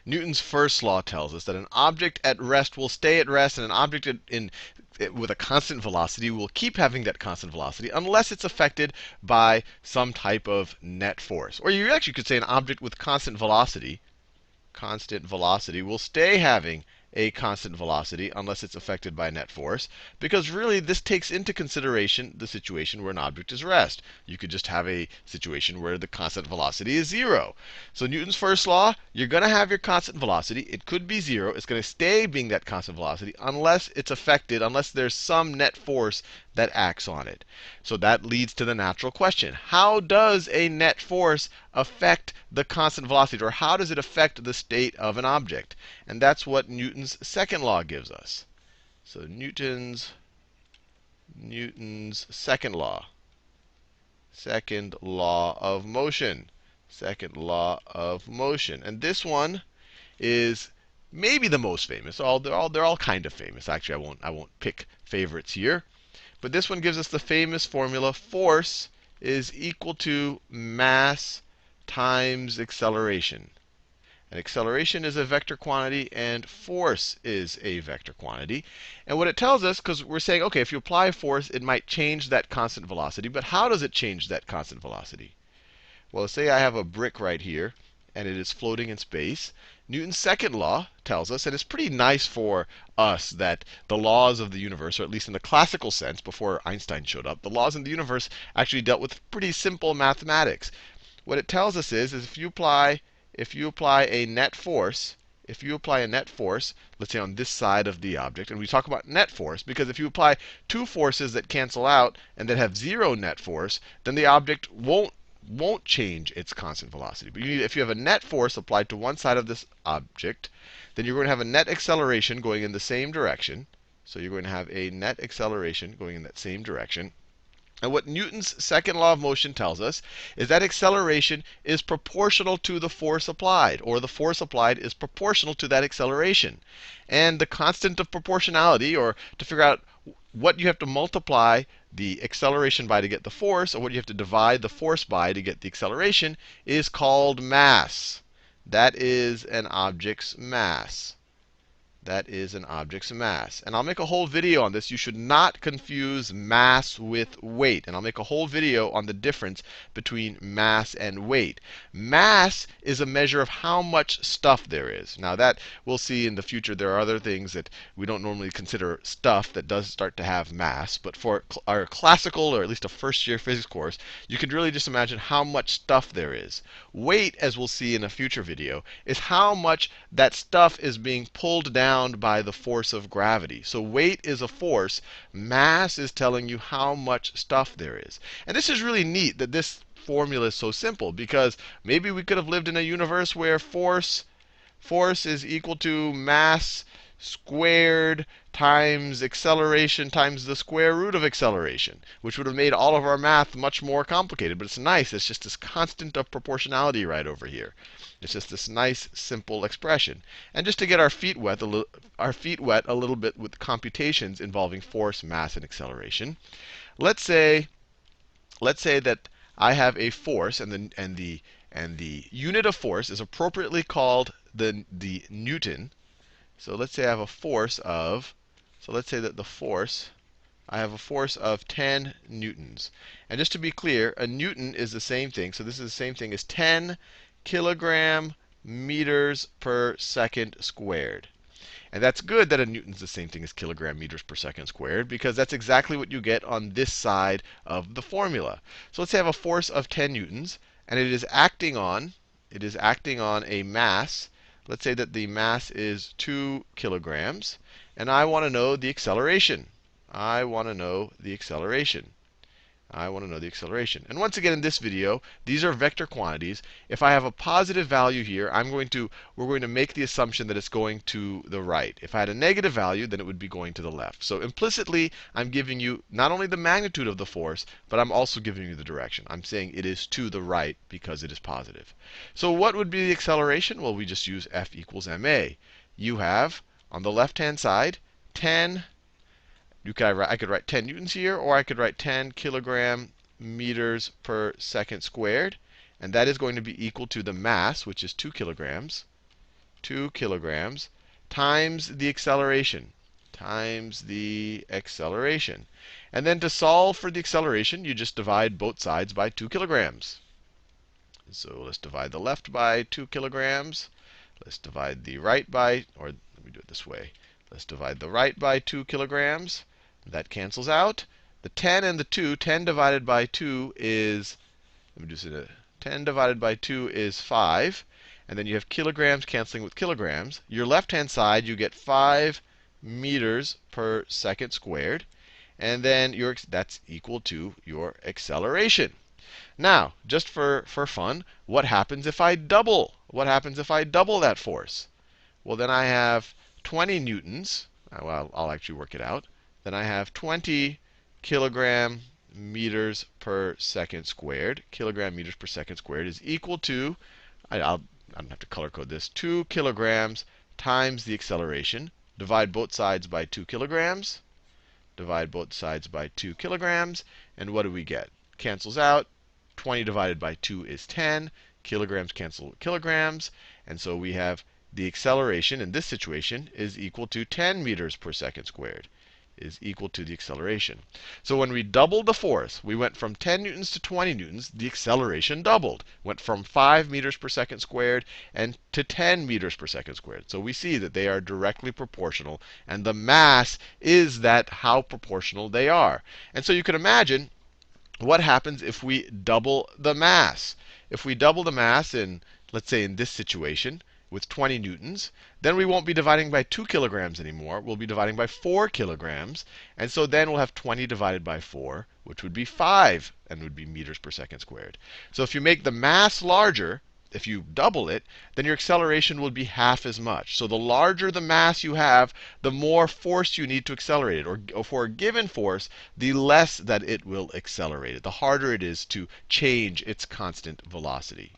Newton's first law tells us that an object at rest will stay at rest, and an object with a constant velocity will keep having that constant velocity unless it's affected by some type of net force. Or you actually could say an object with constant velocity will stay having a constant velocity unless it's affected by net force, because really this takes into consideration the situation where an object is rest. You could just have a situation where the constant velocity is 0. So Newton's first law, you're going to have your constant velocity. It could be 0. It's going to stay being that constant velocity unless it's affected, unless there's some net force that acts on it. So that leads to the natural question. How does a net force affect the constant velocity, or how does it affect the state of an object? And that's what Newton's second law gives us. So Newton's second law of motion. Second law of motion. And this one is maybe the most famous. They're all kind of famous. Actually, I won't pick favorites here. But this one gives us the famous formula: force is equal to mass times acceleration. And acceleration is a vector quantity, and force is a vector quantity. And what it tells us, because we're saying, OK, if you apply force, it might change that constant velocity. But how does it change that constant velocity? Well, say I have a brick right here, and it is floating in space. Newton's second law tells us, and it's pretty nice for us that the laws of the universe, or at least in the classical sense before Einstein showed up, the laws in the universe actually dealt with pretty simple mathematics. What it tells us is if you apply a net force, let's say on this side of the object, and we talk about net force because if you apply two forces that cancel out and that have 0 net force, then the object won't change its constant velocity. But if you have a net force applied to one side of this object, then you're going to have a net acceleration going in the same direction. So you're going to have a net acceleration going in that same direction. And what Newton's second law of motion tells us is that acceleration is proportional to the force applied, or the force applied is proportional to that acceleration. And the constant of proportionality, or to figure out what you have to multiply the acceleration by to get the force, or what you have to divide the force by to get the acceleration, is called mass. That is an object's mass. That is an object's mass. And I'll make a whole video on this. You should not confuse mass with weight. And I'll make a whole video on the difference between mass and weight. Mass is a measure of how much stuff there is. Now that we'll see in the future, there are other things that we don't normally consider stuff that does start to have mass. But for our classical, or at least a first-year physics course, you could really just imagine how much stuff there is. Weight, as we'll see in a future video, is how much that stuff is being pulled down by the force of gravity. So weight is a force. Mass is telling you how much stuff there is. And this is really neat that this formula is so simple, because maybe we could have lived in a universe where force is equal to mass squared times acceleration times the square root of acceleration, which would have made all of our math much more complicated. But it's nice. It's just this constant of proportionality right over here. It's just this nice, simple expression. And just to get our feet wet a little bit with computations involving force, mass, and acceleration, let's say that I have a force, and the unit of force is appropriately called the Newton. So let's say I have a force of, so let's say that I have a force of 10 newtons. And just to be clear, a newton is the same thing. So this is the same thing as 10 kilogram meters per second squared. And that's good that a newton's the same thing as kilogram meters per second squared, because that's exactly what you get on this side of the formula. So let's say I have a force of 10 newtons, and it is acting on a mass. Let's say that the mass is 2 kilograms, and I want to know the acceleration. I want to know the acceleration. And once again, in this video, these are vector quantities. If I have a positive value here, we're going to make the assumption that it's going to the right. If I had a negative value, then it would be going to the left. So implicitly, I'm giving you not only the magnitude of the force, but I'm also giving you the direction. I'm saying it is to the right because it is positive. So what would be the acceleration? Well, we just use F equals ma. You have, on the left-hand side, 10. I could write 10 newtons here, or I could write 10 kilogram meters per second squared. And that is going to be equal to the mass, which is 2 kilograms, 2 kilograms times the acceleration. Times the acceleration. And then to solve for the acceleration, you just divide both sides by 2 kilograms. So let's divide the left by 2 kilograms. Let's divide the right by, or let me do it this way. Let's divide the right by 2 kilograms. That cancels out. The 10 and the 2, 10 divided by 2 is, let me do this, 10 divided by 2 is 5. And then you have kilograms canceling with kilograms. Your left-hand side, you get 5 meters per second squared. And then that's equal to your acceleration. Now, just for fun, what happens if I double? What happens if I double that force? Well, then I have 20 newtons. Well, I'll actually work it out. Then I have 20 kilogram meters per second squared. Kilogram meters per second squared is equal to, I don't have to color code this, 2 kilograms times the acceleration. Divide both sides by 2 kilograms. Divide both sides by 2 kilograms. And what do we get? Cancels out. 20 divided by 2 is 10. Kilograms cancel with kilograms. And so we have the acceleration in this situation is equal to 10 meters per second squared. Is equal to the acceleration. So when we doubled the force, we went from 10 newtons to 20 newtons. The acceleration doubled. Went from 5 meters per second squared and to 10 meters per second squared. So we see that they are directly proportional. And the mass is that how proportional they are. And so you can imagine what happens if we double the mass. If we double the mass in, let's say, in this situation with 20 newtons, then we won't be dividing by 2 kilograms anymore. We'll be dividing by 4 kilograms. And so then we'll have 20 divided by 4, which would be 5, and would be meters per second squared. So if you make the mass larger, if you double it, then your acceleration will be half as much. So the larger the mass you have, the more force you need to accelerate it. Or for a given force, the less that it will accelerate it. The harder it is to change its constant velocity.